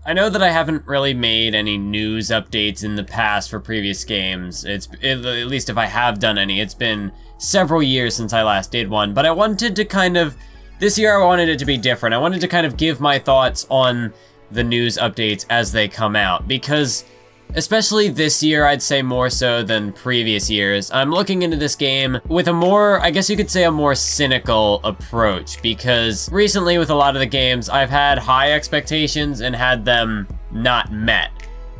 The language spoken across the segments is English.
I know that I haven't really made any news updates in the past for previous games. At least if I have done any, it's been several years since I last did one, but I wanted to kind of, this year I wanted it to be different. I wanted to kind of give my thoughts on the news updates as they come out, because especially this year, I'd say more so than previous years, I'm looking into this game with a more, I guess you could say, a more cynical approach, because recently with a lot of the games, I've had high expectations and had them not met.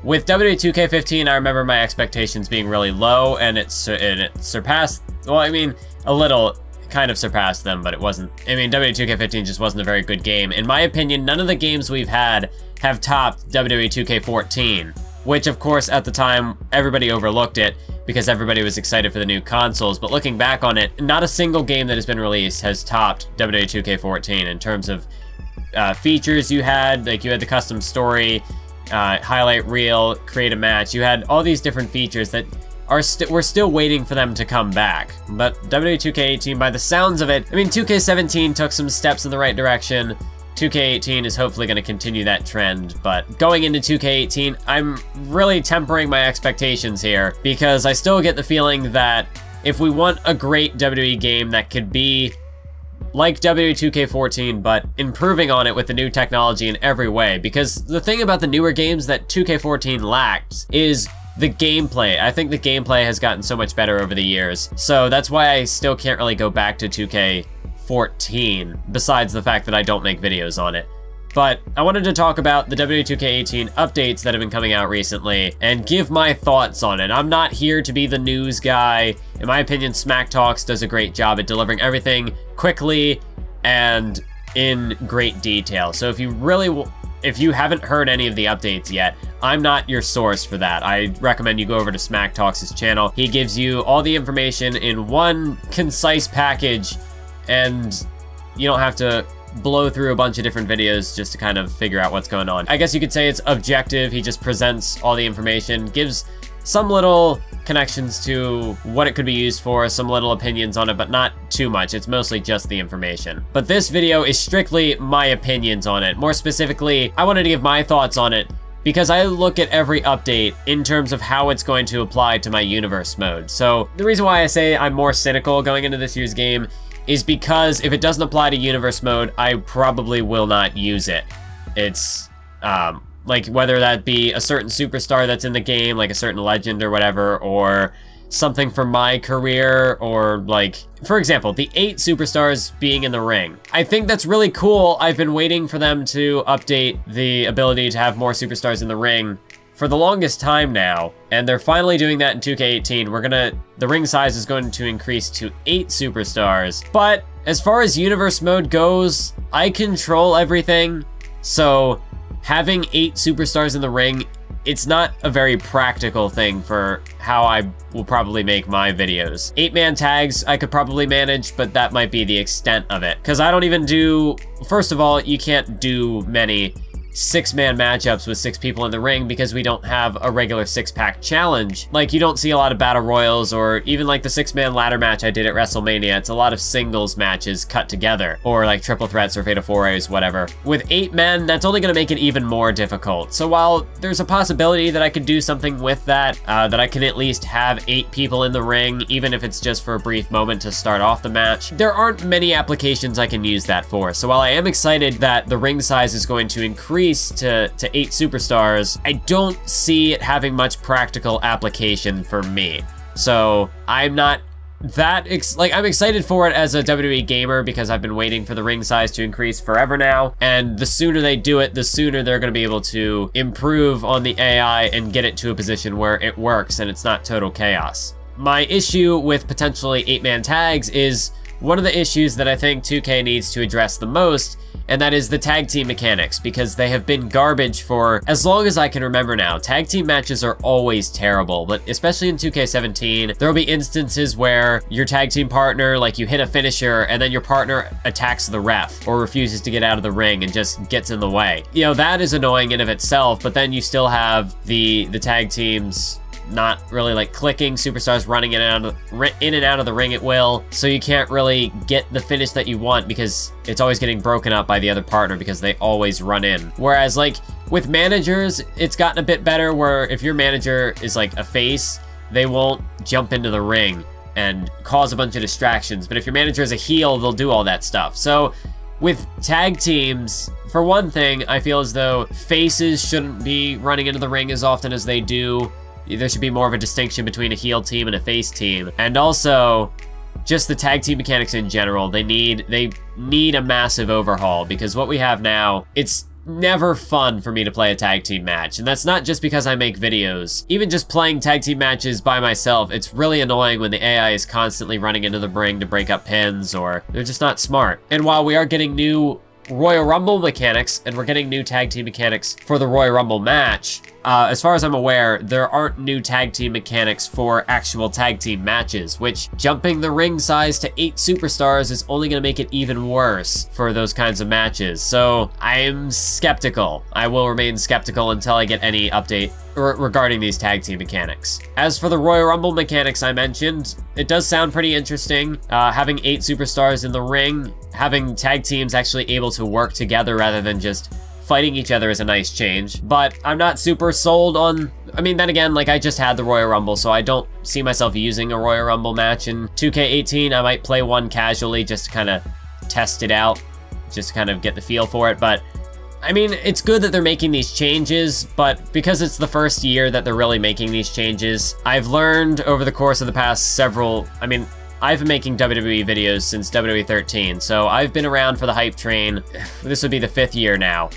With WWE 2K15, I remember my expectations being really low, and it surpassed, well, I mean, a little kind of surpassed them, but it wasn't, I mean, WWE 2K15 just wasn't a very good game. In my opinion, none of the games we've had have topped WWE 2K14. Which, of course, at the time, everybody overlooked it because everybody was excited for the new consoles. But looking back on it, not a single game that has been released has topped WWE 2K14 in terms of features you had. Like, you had the custom story, highlight reel, create a match. You had all these different features that we're still waiting for them to come back. But WWE 2K18, by the sounds of it, I mean, 2K17 took some steps in the right direction. 2K18 is hopefully going to continue that trend, but going into 2K18, I'm really tempering my expectations here, because I still get the feeling that if we want a great WWE game that could be like WWE 2K14, but improving on it with the new technology in every way, because the thing about the newer games that 2K14 lacked is the gameplay. I think the gameplay has gotten so much better over the years, so that's why I still can't really go back to 2K14, besides the fact that I don't make videos on it. But I wanted to talk about the WWE 2K18 updates that have been coming out recently and give my thoughts on it. I'm not here to be the news guy. In my opinion, Smack Talks does a great job at delivering everything quickly and in great detail. So if you haven't heard any of the updates yet, I'm not your source for that. I recommend you go over to Smack Talks' channel. He gives you all the information in one concise package, and you don't have to blow through a bunch of different videos just to kind of figure out what's going on. I guess you could say it's objective. He just presents all the information, gives some little connections to what it could be used for, some little opinions on it, but not too much. It's mostly just the information. But this video is strictly my opinions on it. More specifically, I wanted to give my thoughts on it because I look at every update in terms of how it's going to apply to my universe mode. So the reason why I say I'm more cynical going into this year's game is because if it doesn't apply to universe mode, I probably will not use it. It's, like, whether that be a certain superstar that's in the game, like a certain legend or whatever, or something for my career, or like, for example, the 8 superstars being in the ring. I think that's really cool. I've been waiting for them to update the ability to have more superstars in the ring for the longest time now, and they're finally doing that in 2K18. The ring size is going to increase to 8 superstars, but as far as universe mode goes, I control everything, so having 8 superstars in the ring, it's not a very practical thing for how I will probably make my videos. 8-man tags I could probably manage, but that might be the extent of it, because I don't even do, first of all, you can't do many 6-man matchups with 6 people in the ring because we don't have a regular 6-pack challenge. Like, you don't see a lot of battle royals, or even like the 6-man ladder match I did at WrestleMania. It's a lot of singles matches cut together, or like triple threats or fatal four-ways, whatever. With 8 men, that's only gonna make it even more difficult. So while there's a possibility that I could do something with that, that I can at least have 8 people in the ring, even if it's just for a brief moment to start off the match, there aren't many applications I can use that for. So while I am excited that the ring size is going to increase to 8 superstars, I don't see it having much practical application for me. So I'm not that I'm excited for it as a WWE gamer because I've been waiting for the ring size to increase forever now, and the sooner they do it, the sooner they're going to be able to improve on the AI and get it to a position where it works and it's not total chaos. My issue with potentially 8-man tags is one of the issues that I think 2K needs to address the most, and that is the tag team mechanics, because they have been garbage for as long as I can remember now. Tag team matches are always terrible, but especially in 2K17, there will be instances where your tag team partner, like, you hit a finisher and then your partner attacks the ref or refuses to get out of the ring and just gets in the way. You know, that is annoying in of itself, but then you still have the tag teams not really like clicking, superstars running in and out of the ring at will, so you can't really get the finish that you want because it's always getting broken up by the other partner because they always run in. Whereas like With managers, it's gotten a bit better where if your manager is like a face, they won't jump into the ring and cause a bunch of distractions. But if your manager is a heel, they'll do all that stuff. So with tag teams, for one thing, I feel as though faces shouldn't be running into the ring as often as they do. There should be more of a distinction between a heel team and a face team. And also, just the tag team mechanics in general, they need a massive overhaul, because what we have now, it's never fun for me to play a tag team match. And that's not just because I make videos. Even just playing tag team matches by myself, it's really annoying when the AI is constantly running into the ring to break up pins, or they're just not smart. And while we are getting new Royal Rumble mechanics, and we're getting new tag team mechanics for the Royal Rumble match, as far as I'm aware, there aren't new tag team mechanics for actual tag team matches, which jumping the ring size to 8 superstars is only going to make it even worse for those kinds of matches. So I'm skeptical. I will remain skeptical until I get any update regarding these tag team mechanics. As for the Royal Rumble mechanics I mentioned, it does sound pretty interesting. Having 8 superstars in the ring, having tag teams actually able to work together rather than just fighting each other is a nice change, but I'm not super sold on, I mean, then again, like, I just had the Royal Rumble, so I don't see myself using a Royal Rumble match in 2K18. I might play one casually just to kind of test it out, just to kind of get the feel for it, but I mean, it's good that they're making these changes, but because it's the first year that they're really making these changes, I've learned over the course of the past several, I mean, I've been making WWE videos since WWE 13, so I've been around for the hype train. This would be the 5th year now.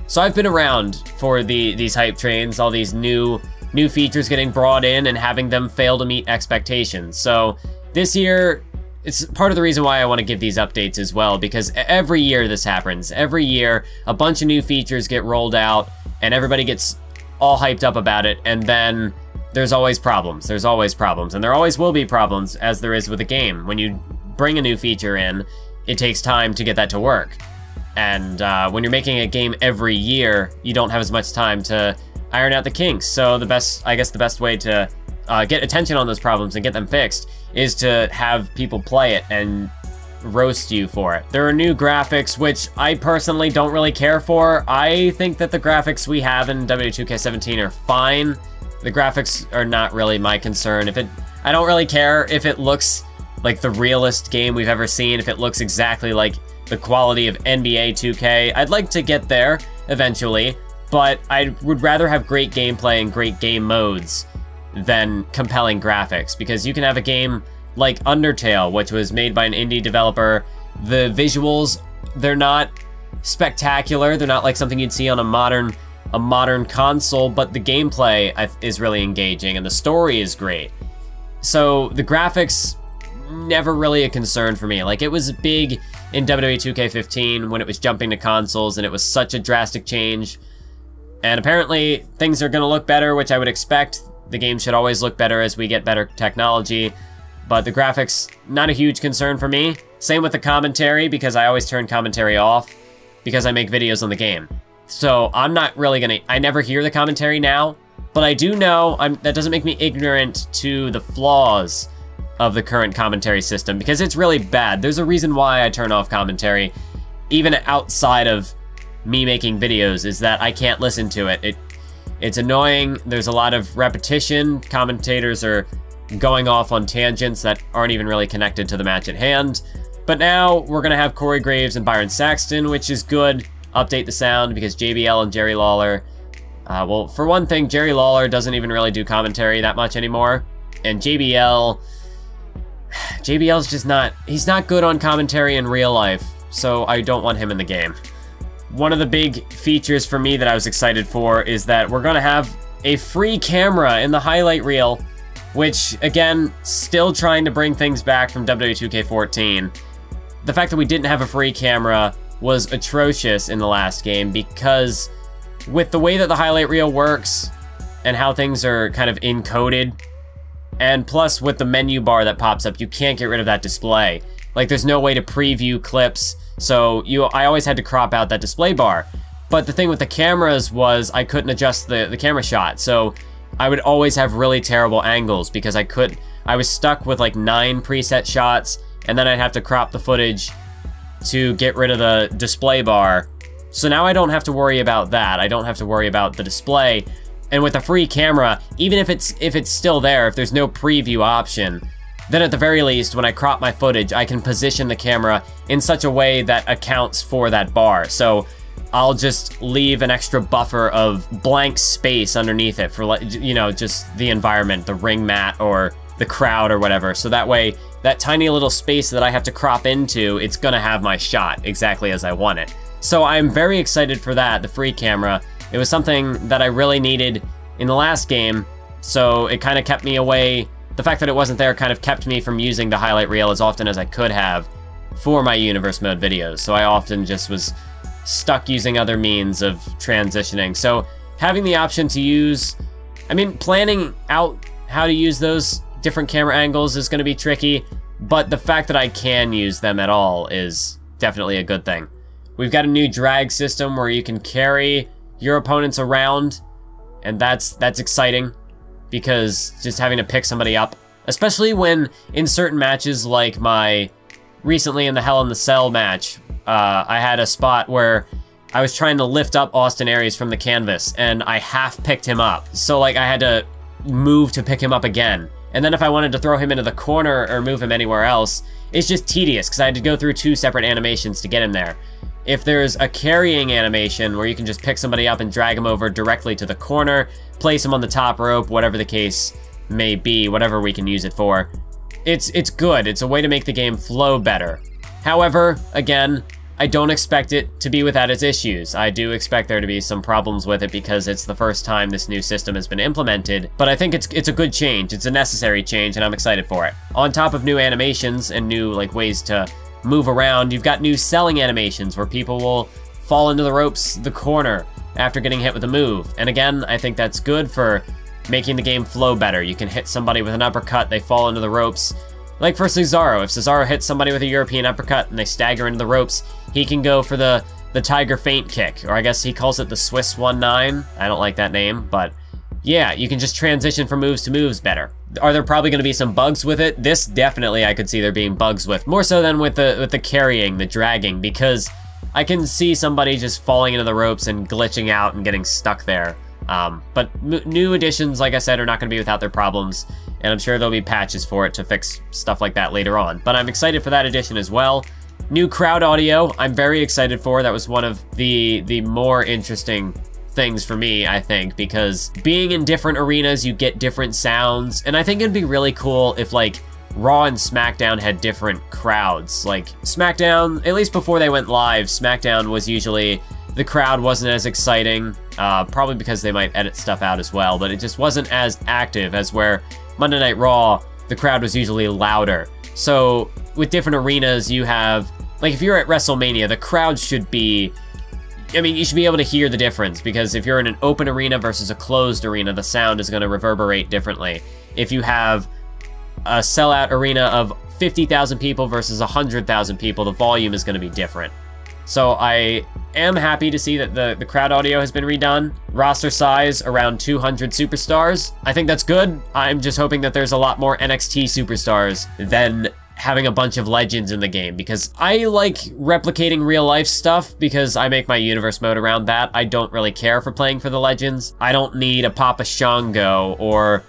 So I've been around for these hype trains, all these new features getting brought in and having them fail to meet expectations. So this year, it's part of the reason why I want to give these updates as well, because every year this happens. Every year, a bunch of new features get rolled out, and everybody gets all hyped up about it, and then there's always problems. There's always problems, and there always will be problems, as there is with a game. When you bring a new feature in, it takes time to get that to work. And when you're making a game every year, you don't have as much time to iron out the kinks. So I guess the best way to get attention on those problems and get them fixed is to have people play it and roast you for it. There are new graphics, which I personally don't really care for. I think that the graphics we have in W2K17 are fine. The graphics are not really my concern. I don't really care if it looks like the realest game we've ever seen, if it looks exactly like the quality of NBA 2K. I'd like to get there eventually, but I would rather have great gameplay and great game modes than compelling graphics, because you can have a game like Undertale, which was made by an indie developer. The visuals, they're not spectacular. They're not like something you'd see on a modern console, but the gameplay is really engaging and the story is great. So the graphics, never really a concern for me. Like, it was big in WWE 2K15 when it was jumping to consoles, and it was such a drastic change. And apparently things are going to look better, which I would expect. The game should always look better as we get better technology, but the graphics, not a huge concern for me. Same with the commentary, because I always turn commentary off because I make videos on the game. So I'm not really gonna, I never hear the commentary now, but I do know, that doesn't make me ignorant to the flaws of the current commentary system, because it's really bad. There's a reason why I turn off commentary, even outside of me making videos, is that I can't listen to it. It's annoying. There's a lot of repetition. Commentators are going off on tangents that aren't even really connected to the match at hand. But now we're gonna have Corey Graves and Byron Saxton, which is good. Update the sound, because JBL and Jerry Lawler, well, for one thing, Jerry Lawler doesn't even really do commentary that much anymore, and JBL's just not, he's not good on commentary in real life, so I don't want him in the game. One of the big features for me that I was excited for is that we're gonna have a free camera in the highlight reel, which, again, still trying to bring things back from WWE2K14. The fact that we didn't have a free camera was atrocious in the last game, because with the way that the highlight reel works and how things are kind of encoded, and plus with the menu bar that pops up, you can't get rid of that display. Like, there's no way to preview clips, so I always had to crop out that display bar. But the thing with the cameras was I couldn't adjust the camera shot, so I would always have really terrible angles, because I was stuck with like 9 preset shots, and then I'd have to crop the footage to get rid of the display bar, So now I don't have to worry about that. I don't have to worry about the display. And with a free camera, even if it's still there, if there's no preview option, then at the very least, when I crop my footage, I can position the camera in such a way that accounts for that bar. So I'll just leave an extra buffer of blank space underneath it for, you know, just the environment, the ring mat or the crowd or whatever. So that way, that tiny little space that I have to crop into, it's gonna have my shot exactly as I want it. So I'm very excited for that, the free camera. It was something that I really needed in the last game, so it kind of kept me away. The fact that it wasn't there kind of kept me from using the highlight reel as often as I could have for my universe mode videos. So I often just was stuck using other means of transitioning. So having the option to use, I mean, planning out how to use those different camera angles is going to be tricky, but the fact that I can use them at all is definitely a good thing. We've got a new drag system where you can carry your opponents around, and that's exciting, because just having to pick somebody up, especially when in certain matches like my recently in the Hell in the Cell match, I had a spot where I was trying to lift up Austin Aries from the canvas and I half picked him up. So like I had to move to pick him up again. And then if I wanted to throw him into the corner or move him anywhere else, it's just tedious because I had to go through 2 separate animations to get him there. If there's a carrying animation where you can just pick somebody up and drag them over directly to the corner, place them on the top rope, whatever the case may be, whatever we can use it for, it's good. It's a way to make the game flow better. However, again, I don't expect it to be without its issues. I do expect there to be some problems with it because it's the first time this new system has been implemented, but I think it's a good change. It's a necessary change, and I'm excited for it. On top of new animations and new like ways to move around, you've got new selling animations where people will fall into the ropes, the corner, after getting hit with a move. And again, I think that's good for making the game flow better. You can hit somebody with an uppercut, they fall into the ropes. Like for Cesaro, if Cesaro hits somebody with a European uppercut and they stagger into the ropes, he can go for the Tiger Feint kick, or I guess he calls it the Swiss 1-9. I don't like that name, but yeah, you can just transition from moves to moves better. Are there probably going to be some bugs with it? This definitely I could see there being bugs with, more so than with the carrying, the dragging, because I can see somebody just falling into the ropes and glitching out and getting stuck there. But new additions, like I said, are not going to be without their problems, and I'm sure there'll be patches for it to fix stuff like that later on. But I'm excited for that addition as well. New crowd audio, I'm very excited for. That was one of the more interesting things for me, I think, because being in different arenas, you get different sounds, and I think it'd be really cool if, like, Raw and SmackDown had different crowds. Like, SmackDown, at least before they went live, SmackDown was usually, the crowd wasn't as exciting, probably because they might edit stuff out as well, but it just wasn't as active as where Monday Night Raw, the crowd was usually louder. So, with different arenas, you have, like, if you're at WrestleMania, the crowd should be, I mean, you should be able to hear the difference, because if you're in an open arena versus a closed arena, the sound is going to reverberate differently. If you have a sellout arena of 50,000 people versus 100,000 people, the volume is going to be different. So I am happy to see that the crowd audio has been redone. Roster size around 200 superstars. I think that's good. I'm just hoping that there's a lot more NXT superstars than having a bunch of legends in the game, because I like replicating real life stuff because I make my universe mode around that. I don't really care for playing for the legends. I don't need a Papa Shango or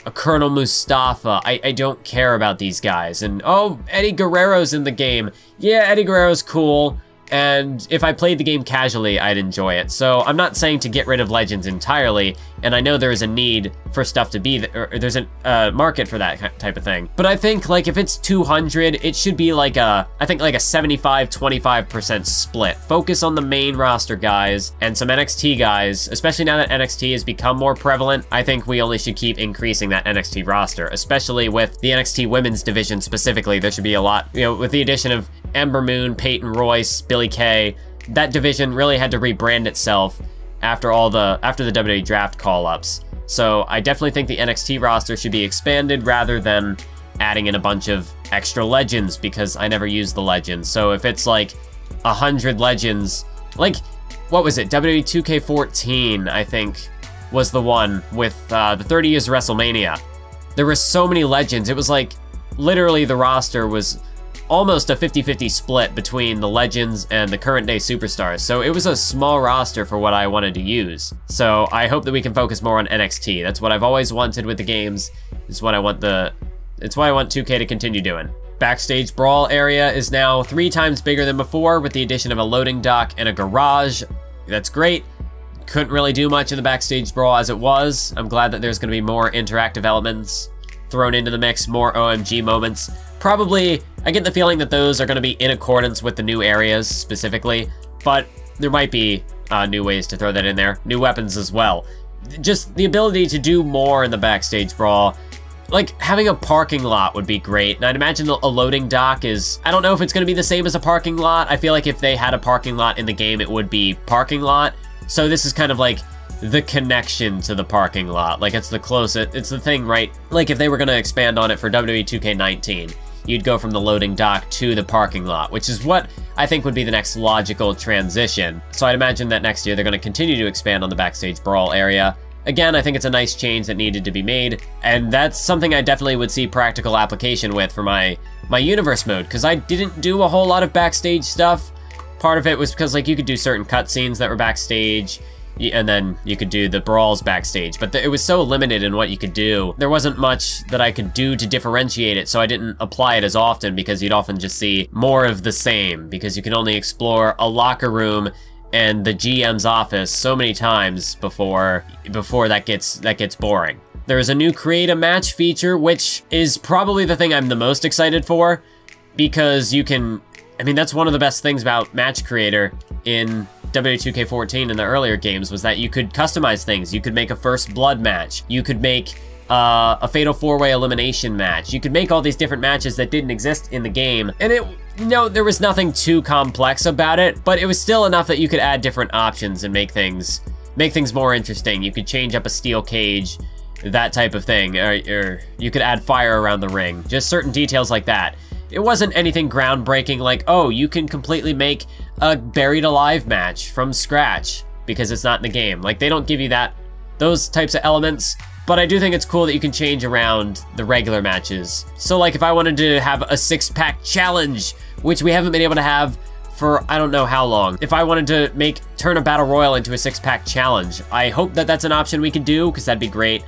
a Colonel Mustafa. I don't care about these guys. And oh, Eddie Guerrero's in the game. Yeah, Eddie Guerrero's cool. And if I played the game casually, I'd enjoy it. So I'm not saying to get rid of legends entirely, and I know there is a need for stuff to be, or there's a market for that type of thing. But I think, like, if it's 200, it should be like I think like a 75-25% split. Focus on the main roster guys and some NXT guys, especially now that NXT has become more prevalent. I think we only should keep increasing that NXT roster, especially with the NXT women's division specifically. There should be a lot, you know, with the addition of Ember Moon, Peyton Royce, Billie Kay. That division really had to rebrand itself after the WWE draft call-ups. So I definitely think the NXT roster should be expanded rather than adding in a bunch of extra legends, because I never use the legends. So if it's like 100 legends, like, what was it? WWE 2K14, I think, was the one with the 30 years WrestleMania. There were so many legends. It was like, literally the roster was almost a 50-50 split between the legends and the current day superstars. So it was a small roster for what I wanted to use. So I hope that we can focus more on NXT. That's what I've always wanted with the games. It's what I want it's what I want 2K to continue doing. Backstage brawl area is now 3 times bigger than before with the addition of a loading dock and a garage. That's great. Couldn't really do much in the backstage brawl as it was. I'm glad that there's going to be more interactive elements thrown into the mix, more OMG moments. Probably, I get the feeling that those are going to be in accordance with the new areas specifically, but there might be new ways to throw that in there. New weapons as well. Just the ability to do more in the backstage brawl. Like, having a parking lot would be great, and I'd imagine a loading dock is... I don't know if it's going to be the same as a parking lot. I feel like if they had a parking lot in the game, it would be parking lot. So this is kind of like the connection to the parking lot. Like, it's the closest, it's the thing, right? Like, if they were going to expand on it for WWE 2K19, you'd go from the loading dock to the parking lot, which is what I think would be the next logical transition. So I'd imagine that next year they're going to continue to expand on the backstage brawl area. Again, I think it's a nice change that needed to be made, and that's something I definitely would see practical application with for my universe mode, because I didn't do a whole lot of backstage stuff. Part of it was because, like, you could do certain cutscenes that were backstage, and then you could do the brawls backstage, but it was so limited in what you could do. There wasn't much that I could do to differentiate it, so I didn't apply it as often, because you'd often just see more of the same, because you can only explore a locker room and the GM's office so many times before that gets boring. There is a new create a match feature, which is probably the thing I'm the most excited for, because you can, I mean, that's one of the best things about Match Creator in W2K14 in the earlier games, was that you could customize things. You could make a first blood match. You could make a fatal 4-way elimination match. You could make all these different matches that didn't exist in the game, and there was nothing too complex about it, but it was still enough that you could add different options and make things more interesting. You could change up a steel cage, that type of thing, or you could add fire around the ring. Just certain details like that. It wasn't anything groundbreaking like, oh, you can completely make a buried alive match from scratch because it's not in the game. Like, they don't give you those types of elements. But I do think it's cool that you can change around the regular matches. So, like, if I wanted to have a 6-pack challenge, which we haven't been able to have for I don't know how long. If I wanted to turn a battle royal into a 6-pack challenge, I hope that that's an option we could do, because that'd be great.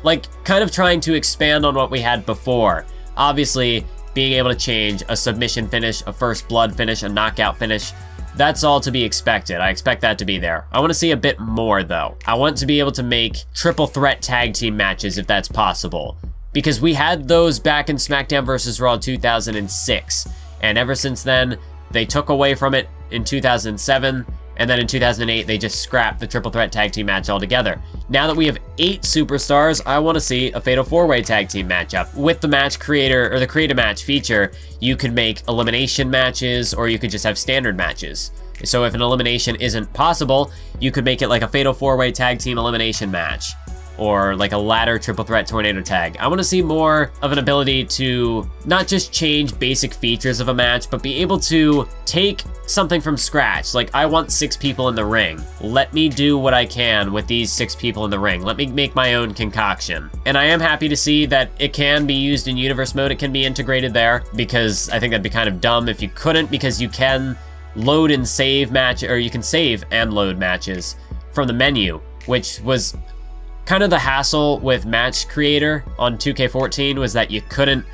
Like, kind of trying to expand on what we had before. Obviously, being able to change a submission finish, a first blood finish, a knockout finish, that's all to be expected. I expect that to be there. I want to see a bit more, though. I want to be able to make triple threat tag team matches if that's possible, because we had those back in SmackDown vs. Raw 2006, and ever since then, they took away from it in 2007, and then in 2008, they just scrapped the triple threat tag team match altogether. Now that we have 8 superstars, I want to see a fatal 4-way tag team matchup. With the match creator, or the create a match feature, you could make elimination matches, or you could just have standard matches. So if an elimination isn't possible, you could make it like a fatal 4-way tag team elimination match, or like a ladder triple threat tornado tag. I want to see more of an ability to not just change basic features of a match, but be able to take something from scratch. Like, I want 6 people in the ring. Let me do what I can with these 6 people in the ring. Let me make my own concoction. And I am happy to see that it can be used in universe mode. It can be integrated there, because I think that'd be kind of dumb if you couldn't, because you can load and save or you can save and load matches from the menu, which was kind of the hassle with Match Creator on 2K14, was that you couldn't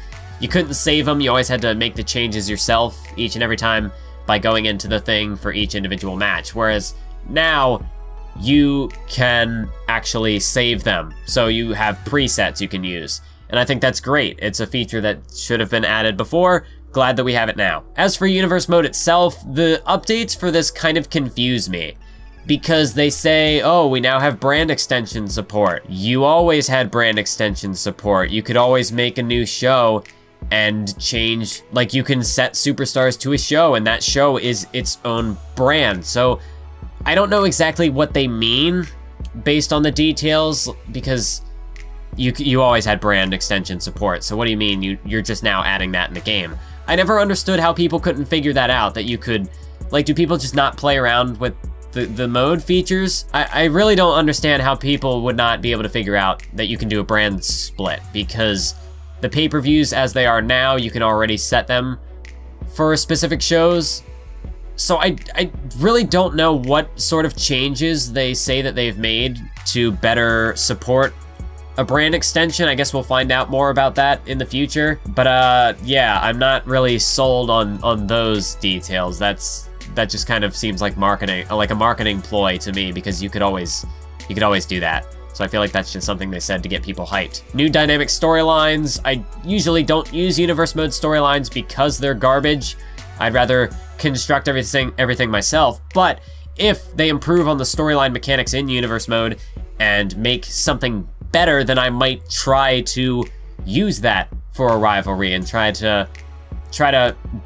save them. You always had to make the changes yourself each and every time by going into the thing for each individual match. Whereas now you can actually save them. So you have presets you can use. And I think that's great. It's a feature that should have been added before. Glad that we have it now. As for universe mode itself, the updates for this kind of confuse me, because they say, oh, we now have brand extension support. You always had brand extension support. You could always make a new show and change, like, you can set superstars to a show, and that show is its own brand. So I don't know exactly what they mean based on the details, because you always had brand extension support. So what do you mean you're just now adding that in the game? I never understood how people couldn't figure that out, that you could, like, do people just not play around with the mode features? I really don't understand how people would not be able to figure out that you can do a brand split, because the pay-per-views as they are now, you can already set them for specific shows. So I really don't know what sort of changes they say that they've made to better support a brand extension. I guess we'll find out more about that in the future. But yeah, I'm not really sold on those details. That just kind of seems like marketing, like a marketing ploy to me, because you could always do that. So I feel like that's just something they said to get people hyped. New dynamic storylines. I usually don't use universe mode storylines because they're garbage. I'd rather construct everything myself. But if they improve on the storyline mechanics in universe mode and make something better, then I might try to use that for a rivalry and try to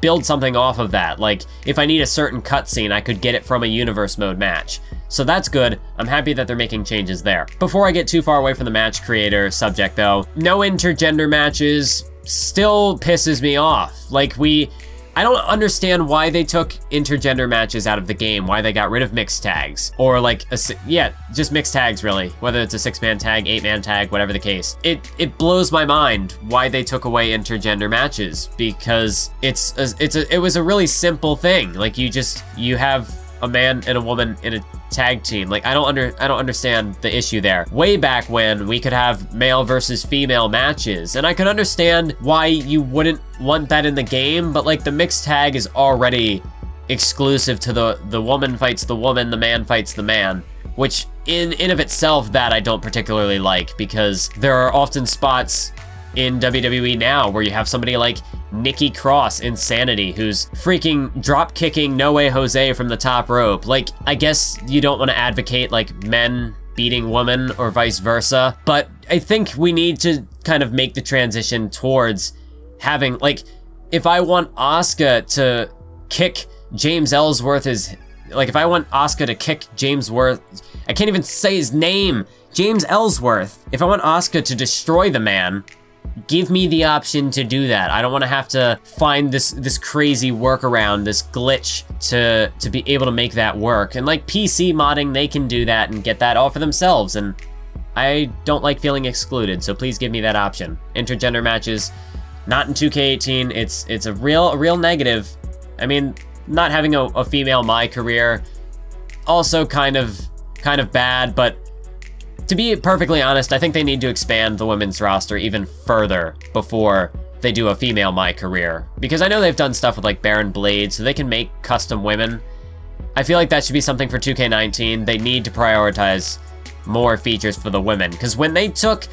build something off of that. Like, if I need a certain cutscene, I could get it from a universe mode match. So that's good. I'm happy that they're making changes there. Before I get too far away from the match creator subject though, no intergender matches still pisses me off. Like, I don't understand why they took intergender matches out of the game, why they got rid of mixed tags. Or like, just mixed tags really. Whether it's a 6-man tag, 8-man tag, whatever the case. It blows my mind why they took away intergender matches, because it was a really simple thing. Like, you have a man and a woman in a tag team. Like, I don't understand the issue there. Way back when we could have male versus female matches, and I could understand why you wouldn't want that in the game, but like, the mixed tag is already exclusive to the woman fights the woman, the man fights the man, which in of itself, that I don't particularly like, because there are often spots in WWE now where you have somebody like Nikki Cross, Insanity, who's freaking drop-kicking No Way Jose from the top rope. Like, I guess you don't want to advocate like men beating women or vice versa, but I think we need to kind of make the transition towards having, like, if I want Asuka to kick James Ellsworth's, like, if I want Asuka to kick I can't even say his name, James Ellsworth. If I want Asuka to destroy the man, give me the option to do that. I don't want to have to find this crazy workaround, this glitch to be able to make that work. And like PC modding, they can do that and get that all for themselves, and I don't like feeling excluded, so please give me that option. Intergender matches, not in 2K18. It's a real negative. I mean, not having a female my career, also kind of bad, but to be perfectly honest, I think they need to expand the women's roster even further before they do a female my career. Because I know they've done stuff with like Baron Blade, so they can make custom women. I feel like that should be something for 2K19. They need to prioritize more features for the women. Because when they took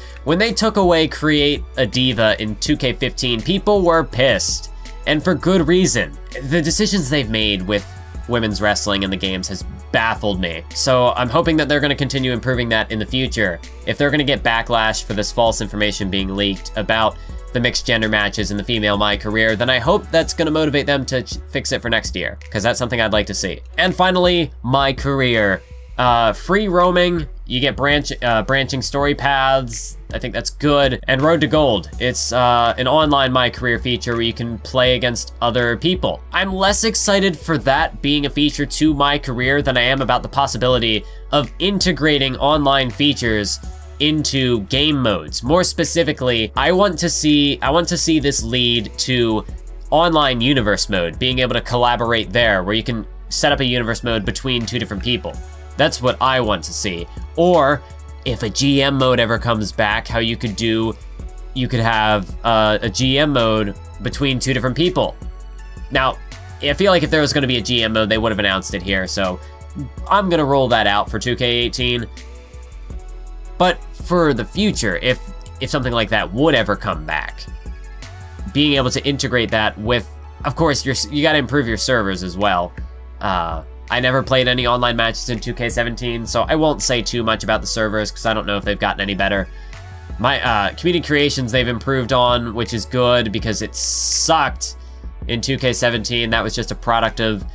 away Create a Diva in 2K15, people were pissed. And for good reason. The decisions they've made with women's wrestling in the games has baffled me. So I'm hoping that they're going to continue improving that in the future. If they're going to get backlash for this false information being leaked about the mixed gender matches in the female my career, then I hope that's going to motivate them to fix it for next year, because that's something I'd like to see. And finally, my career. Free roaming, you get branching story paths. I think that's good. And Road to Gold, it's an online my career feature where you can play against other people. I'm less excited for that being a feature to my career than I am about the possibility of integrating online features into game modes. More specifically, I want to see this lead to online universe mode, being able to collaborate there, where you can set up a universe mode between two different people. That's what I want to see. Or if a GM mode ever comes back, how you could have a GM mode between two different people. Now, I feel like if there was going to be a GM mode, they would have announced it here, so I'm going to roll that out for 2K18. But for the future, if something like that would ever come back, being able to integrate that with, of course, you got to improve your servers as well. I never played any online matches in 2K17, so I won't say too much about the servers because I don't know if they've gotten any better. My community creations they've improved on, which is good because it sucked in 2K17. That was just a product of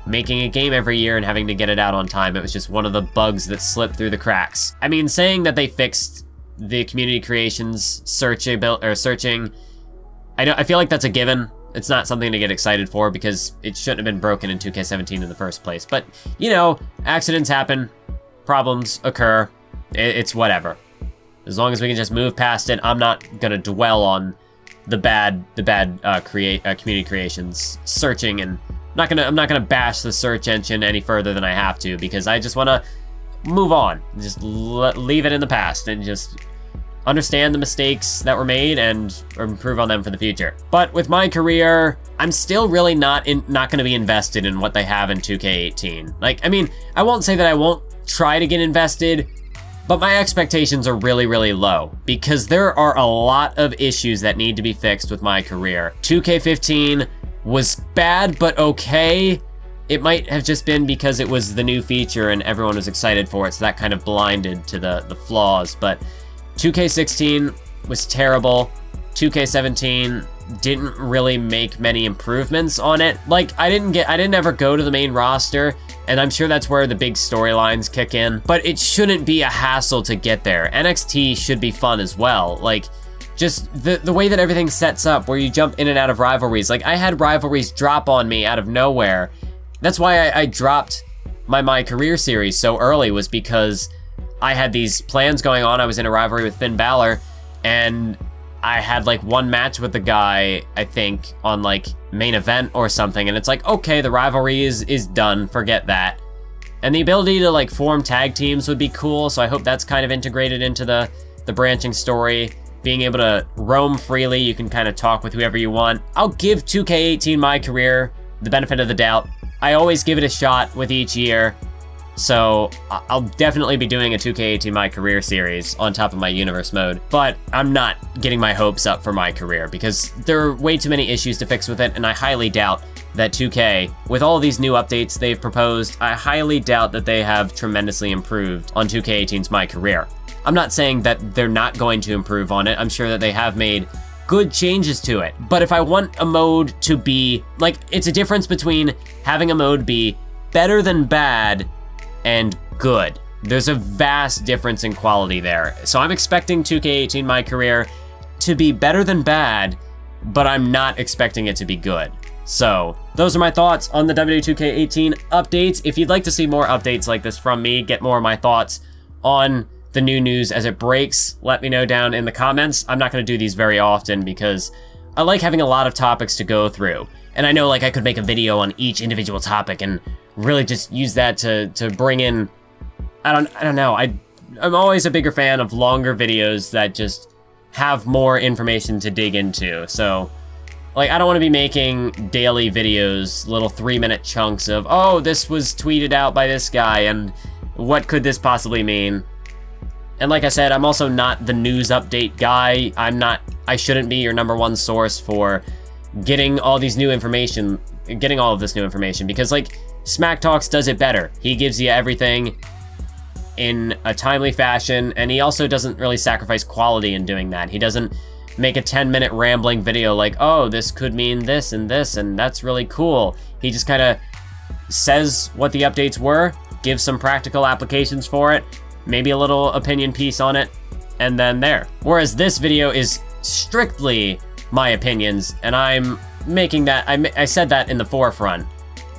making a game every year and having to get it out on time. It was just one of the bugs that slipped through the cracks. I mean, saying that they fixed the community creations searching, I feel like that's a given. It's not something to get excited for because it shouldn't have been broken in 2K17 in the first place. But, you know, accidents happen, problems occur, it's whatever. As long as we can just move past it, I'm not gonna dwell on the bad community creations searching, and I'm not gonna bash the search engine any further than I have to, because I just want to move on, just leave it in the past and just understand the mistakes that were made and improve on them for the future. But with my career, I'm still really not going to be invested in what they have in 2K18. Like, I mean, I won't say that I won't try to get invested, but my expectations are really, really low, because there are a lot of issues that need to be fixed with my career. 2K15 was bad, but okay. It might have just been because it was the new feature and everyone was excited for it, so that kind of blinded to the flaws. But 2K16 was terrible. 2K17 didn't really make many improvements on it. Like, I didn't ever go to the main roster, and I'm sure that's where the big storylines kick in, but it shouldn't be a hassle to get there. NXT should be fun as well. Like, just the way that everything sets up, where you jump in and out of rivalries. Like, I had rivalries drop on me out of nowhere. That's why I dropped my career series so early, was because I had these plans going on. I was in a rivalry with Finn Balor, and I had like one match with the guy, I think, on like main event or something, and it's like, okay, the rivalry is done, forget that. And the ability to like form tag teams would be cool, so I hope that's kind of integrated into the branching story. Being able to roam freely, you can kind of talk with whoever you want. I'll give 2K18 my career the benefit of the doubt. I always give it a shot with each year, so I'll definitely be doing a 2K18 My Career series on top of my universe mode, but I'm not getting my hopes up for my career, because there are way too many issues to fix with it, and I highly doubt that 2K, with all these new updates they've proposed, I highly doubt that they have tremendously improved on 2K18's My Career. I'm not saying that they're not going to improve on it. I'm sure that they have made good changes to it. But if I want a mode to be, like, it's a difference between having a mode be better than bad and good. There's a vast difference in quality there. So I'm expecting 2K18 My Career to be better than bad, but I'm not expecting it to be good. So those are my thoughts on the W2K18 updates. If you'd like to see more updates like this from me, get more of my thoughts on the new news as it breaks, let me know down in the comments. I'm not going to do these very often because I like having a lot of topics to go through. And I know, like, I could make a video on each individual topic and really just use that to bring in, I don't know. I'm always a bigger fan of longer videos that just have more information to dig into. So, like, I don't want to be making daily videos, little 3-minute chunks of, oh, this was tweeted out by this guy, and what could this possibly mean? And like I said, I'm also not the news update guy. I shouldn't be your #1 source for getting all this new information, because, like, Smack Talks does it better. He gives you everything in a timely fashion, and he also doesn't really sacrifice quality in doing that. He doesn't make a 10-minute rambling video like, oh, this could mean this, and that's really cool. He just kind of says what the updates were, gives some practical applications for it, maybe a little opinion piece on it, and then there. Whereas this video is strictly my opinions, and I'm making that, I said that in the forefront.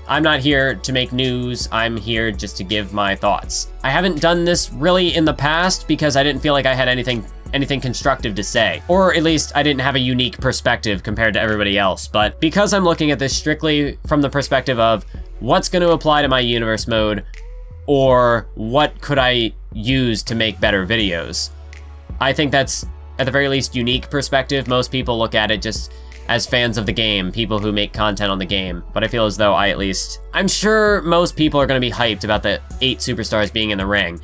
I'm not here to make news, I'm here just to give my thoughts. I haven't done this really in the past because I didn't feel like I had anything constructive to say. Or at least I didn't have a unique perspective compared to everybody else. But because I'm looking at this strictly from the perspective of what's going to apply to my universe mode, or what could I use to make better videos, I think that's, at the very least, unique perspective. Most people look at it just as fans of the game, people who make content on the game. But I feel as though I'm sure most people are going to be hyped about the 8 superstars being in the ring.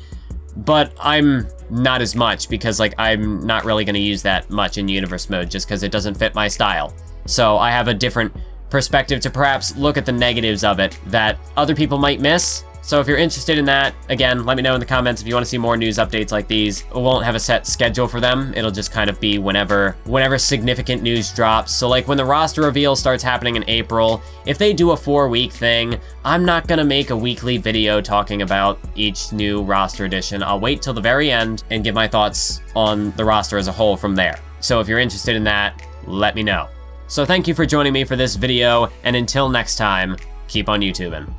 But I'm not as much, because, like, I'm not really going to use that much in universe mode just because it doesn't fit my style. So I have a different perspective to perhaps look at the negatives of it that other people might miss. So if you're interested in that, again, let me know in the comments if you want to see more news updates like these. We won't have a set schedule for them. It'll just kind of be whenever significant news drops. So, like, when the roster reveal starts happening in April, if they do a 4-week thing, I'm not gonna make a weekly video talking about each new roster edition. I'll wait till the very end and give my thoughts on the roster as a whole from there. So if you're interested in that, let me know. So thank you for joining me for this video, and until next time, keep on YouTubing.